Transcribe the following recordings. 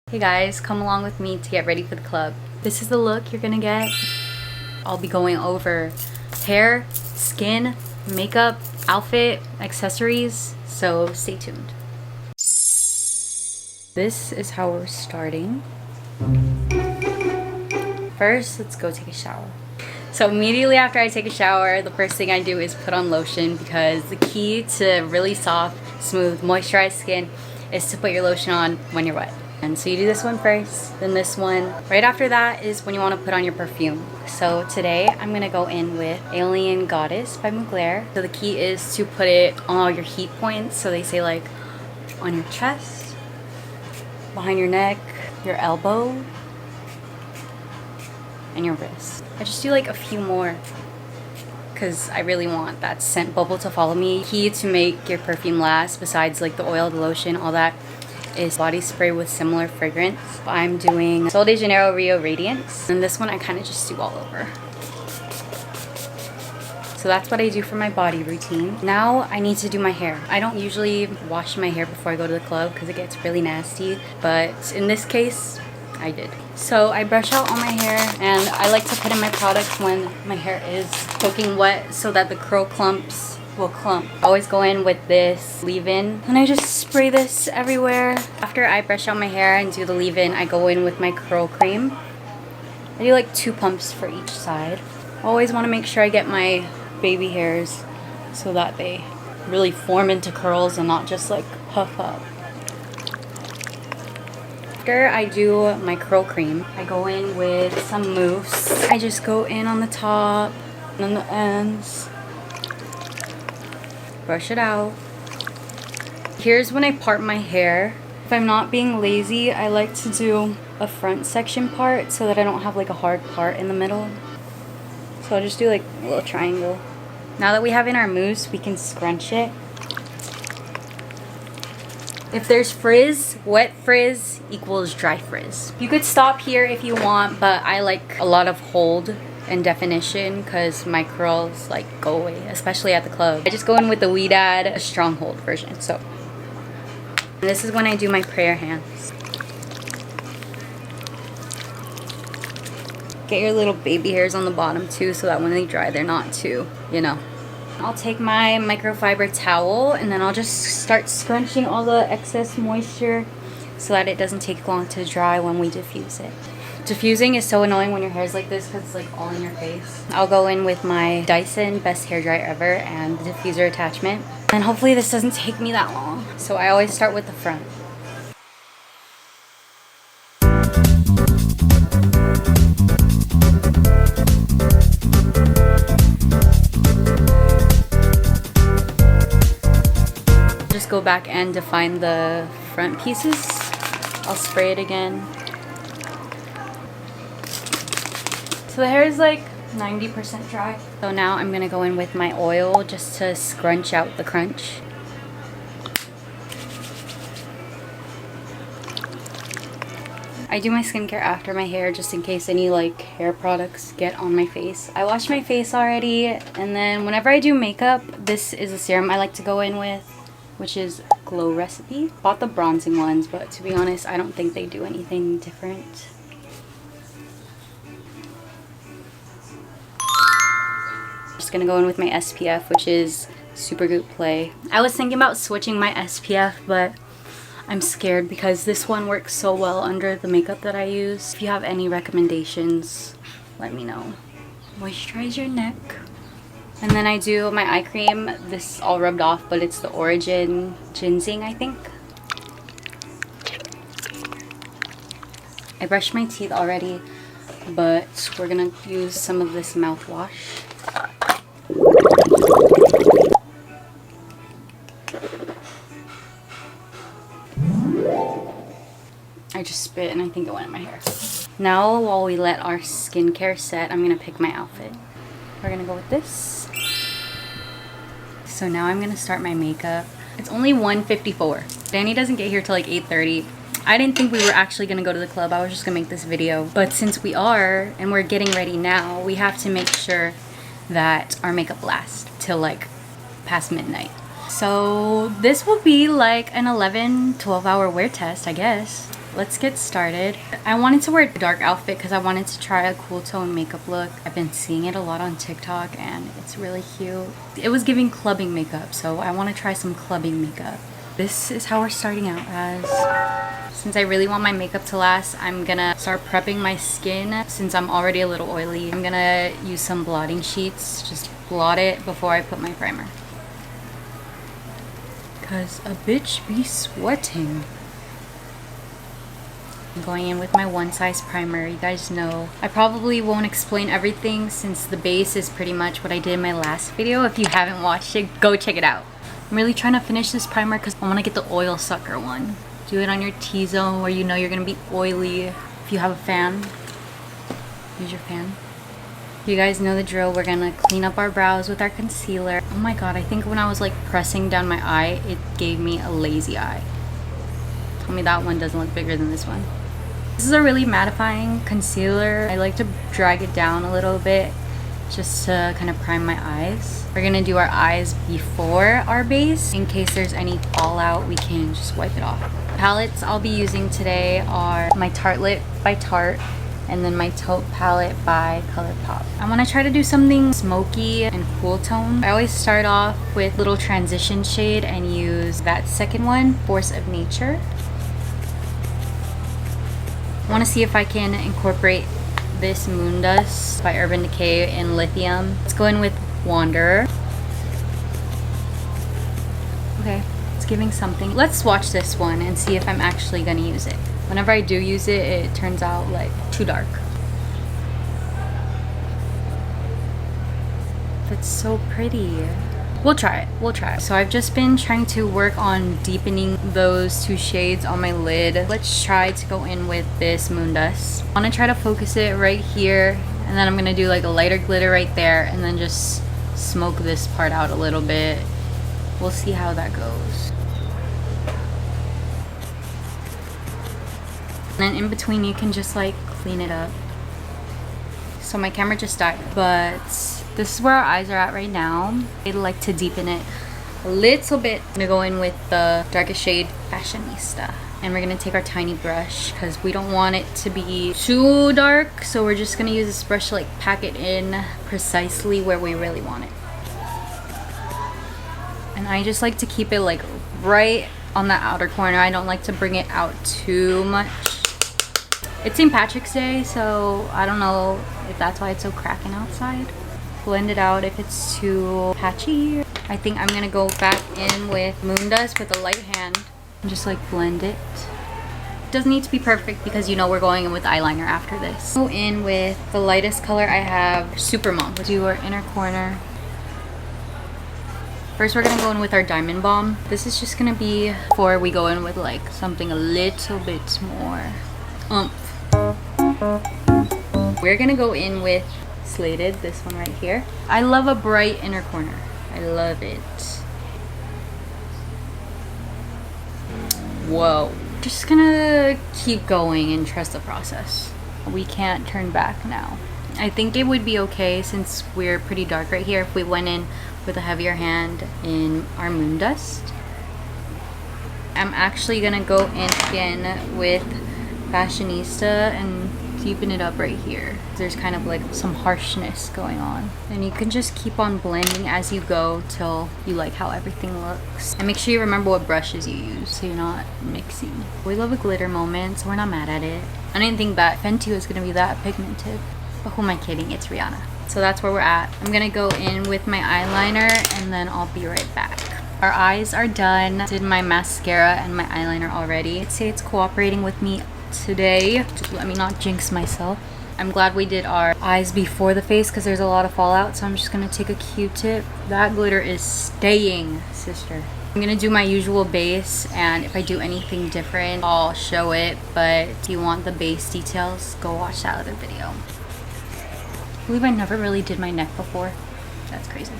Hey guys, come along with me to get ready for the club. This is the look you're gonna get. I'll be going over hair, skin, makeup, outfit, accessories, so stay tuned. This is how we're starting. First, let's go take a shower. So immediately after I take a shower, the first thing I do is put on lotion because the key to really soft, smooth, moisturized skin is to put your lotion on when you're wet. And so you do this one first, then this one. Right after that is when you want to put on your perfume. So today I'm going to go in with Alien Goddess by Mugler. So the key is to put it on all your heat points. So they say like on your chest, behind your neck, your elbow, and your wrist. I just do like a few more because I really want that scent bubble to follow me. Key to make your perfume last, besides like the oil, the lotion, all that, is body spray with similar fragrance. I'm doing Sol de Janeiro Rio Radiance, and this one I kind of just do all over. So that's what I do for my body routine. Now I need to do my hair. I don't usually wash my hair before I go to the club because it gets really nasty, but in this case I did. So I brush out all my hair, and I like to put in my product when my hair is soaking wet so that the curl clumps will clump. I always go in with this leave-in, and I just spray this everywhere. After I brush out my hair and do the leave-in, I go in with my curl cream. I do like 2 pumps for each side. Always want to make sure I get my baby hairs so that they really form into curls and not just like puff up. After I do my curl cream, I go in with some mousse. I just go in on the top and on the ends. Brush it out. Here's when I part my hair. If I'm not being lazy, I like to do a front section part so that I don't have like a hard part in the middle. So I'll just do like a little triangle. Now that we have in our mousse, we can scrunch it. If there's frizz, wet frizz equals dry frizz. You could stop here if you want, but I like a lot of hold and definition because my curls like go away, especially at the club. I just go in with the We Dad a stronghold version. So this is when I do my prayer hands. Get your little baby hairs on the bottom too, so that when they dry they're not too, you know. I'll take my microfiber towel and then I'll just start scrunching all the excess moisture so that it doesn't take long to dry when we diffuse it. Diffusing is so annoying when your hair is like this because it's like all in your face. I'll go in with my Dyson Best Hair Dryer Ever and the diffuser attachment. And hopefully this doesn't take me that long. So I always start with the front. Just go back and define the front pieces. I'll spray it again. So the hair is like 90% dry. So now I'm gonna go in with my oil just to scrunch out the crunch. I do my skincare after my hair just in case any like hair products get on my face. I wash my face already, and then whenever I do makeup, this is a serum I like to go in with, which is Glow Recipe. Bought the bronzing ones, but to be honest, I don't think they do anything different. Just gonna go in with my SPF, which is Supergoop Play. I was thinking about switching my SPF, but I'm scared because this one works so well under the makeup that I use. If you have any recommendations, let me know. Moisturize your neck. And then I do my eye cream. This is all rubbed off, but it's the Origin Ginseng, I think. I brushed my teeth already, but we're gonna use some of this mouthwash. I just spit and I think it went in my hair. Now, while we let our skincare set, I'm gonna pick my outfit. We're gonna go with this. So now I'm gonna start my makeup. It's only 1:54. Danny doesn't get here till like 8:30. I didn't think we were actually gonna go to the club. I was just gonna make this video. But since we are, and we're getting ready now, we have to make sure that our makeup lasts till like past midnight. So this will be like an 11-12 hour wear test, I guess. let's get started. I wanted to wear a dark outfit because I wanted to try a cool tone makeup look. I've been seeing it a lot on TikTok and it's really cute. It was giving clubbing makeup, so I want to try some clubbing makeup. This is how we're starting out as. Since I really want my makeup to last, I'm gonna start prepping my skin. Since I'm already a little oily, I'm gonna use some blotting sheets. Just blot it before I put my primer. Cause a bitch be sweating. I'm going in with my one size primer. You guys know I probably won't explain everything since the base is pretty much what I did in my last video. If you haven't watched it, go check it out. I'm really trying to finish this primer because I want to get the oil sucker one. Do it on your T-zone where you know you're going to be oily. If you have a fan, use your fan. You guys know the drill. We're going to clean up our brows with our concealer. Oh my god, I think when I was like pressing down my eye, it gave me a lazy eye. Tell me that one doesn't look bigger than this one. This is a really mattifying concealer. I like to drag it down a little bit just to kind of prime my eyes. We're gonna do our eyes before our base. In case there's any fallout, we can just wipe it off. Palettes I'll be using today are my Tartelette by Tarte and then my Taupe palette by ColourPop. I want to try to do something smoky and cool tone. I always start off with little transition shade and use that second one, Force of Nature. I want to see if I can incorporate this Moon Dust by Urban Decay in Lithium. Let's go in with Wanderer. Okay, it's giving something. Let's swatch this one and see if I'm actually gonna use it. Whenever I do use it, it turns out like too dark. That's so pretty. We'll try it. We'll try it. So I've just been trying to work on deepening those two shades on my lid. Let's try to go in with this Moon Dust. I want to try to focus it right here, and then I'm going to do like a lighter glitter right there, and then just smoke this part out a little bit. We'll see how that goes. And then in between you can just like clean it up. So my camera just died, but this is where our eyes are at right now. I'd like to deepen it a little bit. I'm gonna go in with the darkest shade, Fashionista. And we're gonna take our tiny brush because we don't want it to be too dark. So we're just gonna use this brush to like pack it in precisely where we really want it. And I just like to keep it like right on the outer corner. I don't like to bring it out too much. It's St. Patrick's Day, so I don't know if that's why it's so cracking outside. Blend it out if it's too patchy. I think I'm gonna go back in with Moon Dust with a light hand and just like blend it. It doesn't need to be perfect because you know we're going in with eyeliner after this. Go in with the lightest color I have, Supermom. We'll do our inner corner. First we're gonna go in with our Diamond Balm. This is just gonna be before we go in with like something a little bit more oomph. We're gonna go in with Slated, this one right here. I love a bright inner corner. I love it. Whoa. Just gonna keep going and trust the process. We can't turn back now. I think it would be okay since we're pretty dark right here if we went in with a heavier hand in our Moon Dust. I'm actually gonna go in again with Fashionista and deepen it up right here. There's kind of like some harshness going on, and you can just keep on blending as you go till you like how everything looks. And make sure you remember what brushes you use so you're not mixing. We love a glitter moment, so we're not mad at it. I didn't think that Fenty was gonna be that pigmented, but who am I kidding? It's Rihanna. So that's where we're at. I'm gonna go in with my eyeliner and then I'll be right back. Our eyes are done. Did my mascara and my eyeliner already. I'd say it's cooperating with me today. Just let me not jinx myself. I'm glad we did our eyes before the face because there's a lot of fallout, so I'm just gonna take a Q-tip. That glitter is staying, sister. I'm gonna do my usual base, and if I do anything different I'll show it, but if you want the base details, go watch that other video. I believe I never really did my neck before. That's crazy.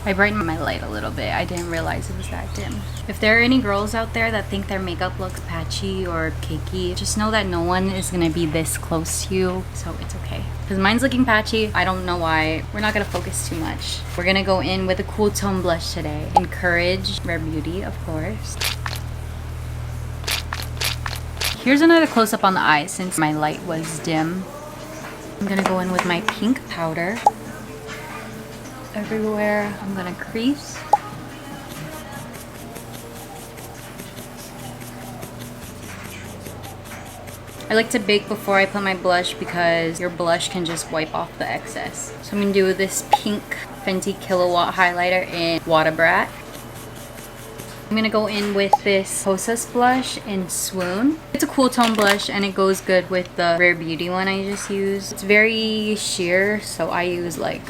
I brightened my light a little bit. I didn't realize it was that dim. If there are any girls out there that think their makeup looks patchy or cakey, just know that no one is gonna be this close to you, so it's okay. Because mine's looking patchy. I don't know why. We're not gonna focus too much. We're gonna go in with a cool tone blush today. Encourage Rare Beauty, of course. Here's another close-up on the eye since my light was dim. I'm gonna go in with my pink powder. Everywhere, I'm gonna crease. I like to bake before I put my blush because your blush can just wipe off the excess. So I'm gonna do this pink Fenty Kilowatt highlighter in Water Brat. I'm gonna go in with this Hostess blush in Swoon. It's a cool tone blush and it goes good with the Rare Beauty one I just used. It's very sheer, so I use like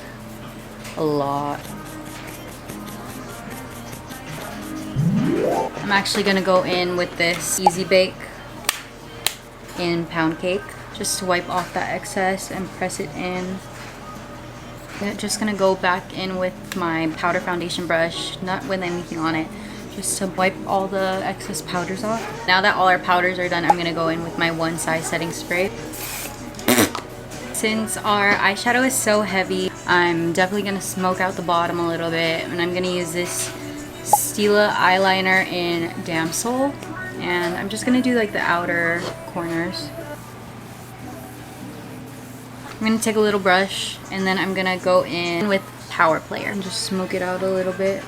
a lot. I'm actually gonna go in with this Easy Bake in Pound Cake just to wipe off that excess and press it in. I'm just gonna go back in with my powder foundation brush, not with anything on it, just to wipe all the excess powders off. Now that all our powders are done, I'm gonna go in with my One Size setting spray. Since our eyeshadow is so heavy, I'm definitely gonna smoke out the bottom a little bit, and I'm gonna use this Stila eyeliner in Damsel, and I'm just gonna do like the outer corners. I'm gonna take a little brush and then I'm gonna go in with Power Player and just smoke it out a little bit.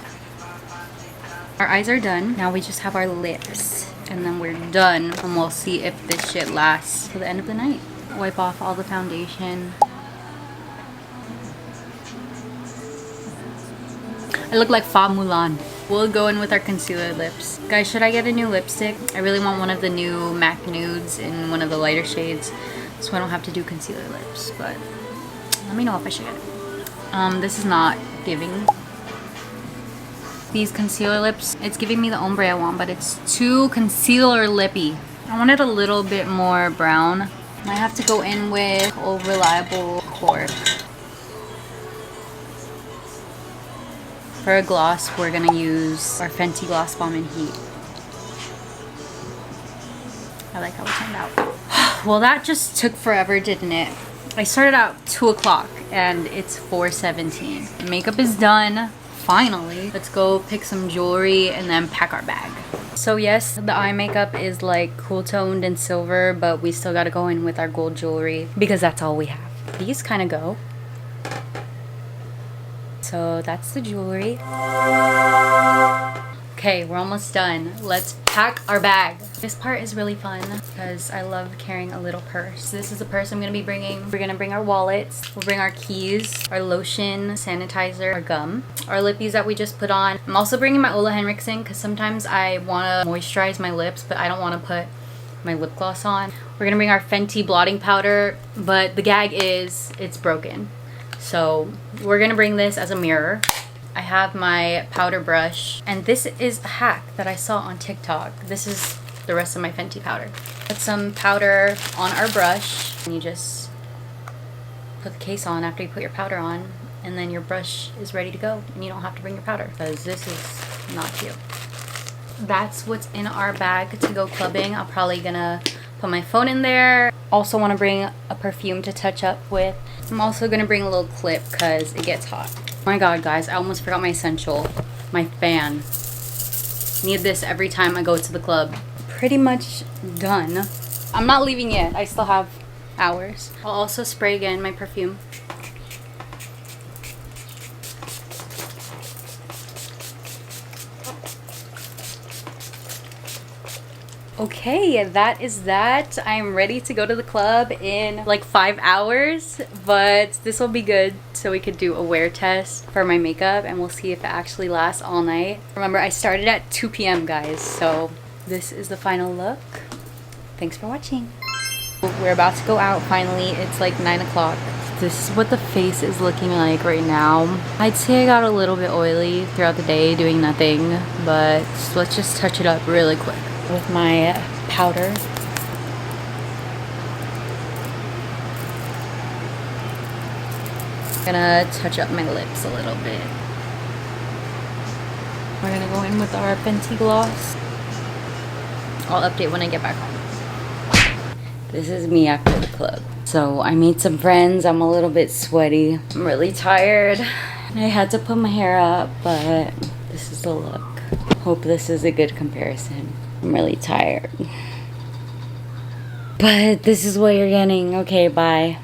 Our eyes are done. Now we just have our lips and then we're done, and we'll see if this shit lasts till the end of the night. Wipe off all the foundation. I look like Fa Mulan. We'll go in with our concealer lips. Guys, should I get a new lipstick? I really want one of the new MAC Nudes in one of the lighter shades, so I don't have to do concealer lips, but let me know if I should get it. This is not giving. These concealer lips, it's giving me the ombre I want, but it's too concealer lippy. I want it a little bit more brown. I have to go in with Old Reliable Cork. For a gloss, we're gonna use our Fenty Gloss Bomb in Heat. I like how it turned out. Well, that just took forever, didn't it? I started out 2 o'clock and it's 4:17. Makeup is done, finally. Let's go pick some jewelry and then pack our bag. So yes, the eye makeup is like cool toned and silver, but we still gotta go in with our gold jewelry because that's all we have. These kind of go. So that's the jewelry. Okay, we're almost done. Let's pack our bag. This part is really fun because I love carrying a little purse. This is the purse I'm gonna be bringing. We're gonna bring our wallets. We'll bring our keys, our lotion, sanitizer, our gum, our lippies that we just put on. I'm also bringing my Ola Henriksen because sometimes I wanna moisturize my lips, but I don't wanna put my lip gloss on. We're gonna bring our Fenty blotting powder, but the gag is it's broken. So we're gonna bring this as a mirror. I have my powder brush, and this is a hack that I saw on TikTok. This is the rest of my Fenty powder. Put some powder on our brush, and you just put the case on after you put your powder on, and then your brush is ready to go, and you don't have to bring your powder because this is not cute. That's what's in our bag to go clubbing. I'm probably gonna put my phone in there. Also want to bring a perfume to touch up with. I'm also gonna bring a little clip because it gets hot. Oh my god, guys, I almost forgot my essential, my fan. Need this every time I go to the club. Pretty much done. I'm not leaving yet. I still have hours. I'll also spray again my perfume. Okay, that is that. I'm ready to go to the club in like 5 hours, but this will be good so we could do a wear test for my makeup and we'll see if it actually lasts all night. Remember, I started at 2 p.m. guys, so this is the final look. Thanks for watching. We're about to go out finally. It's like 9 o'clock. This is what the face is looking like right now. I'd say I got a little bit oily throughout the day doing nothing, but let's just touch it up really quick with my powder. Gonna touch up my lips a little bit. We're gonna go in with our Fenty gloss. I'll update when I get back home. This is me after the club. So I made some friends. I'm a little bit sweaty. I'm really tired. I had to put my hair up, but this is the look. Hope this is a good comparison. I'm really tired. But this is what you're getting. Okay, bye.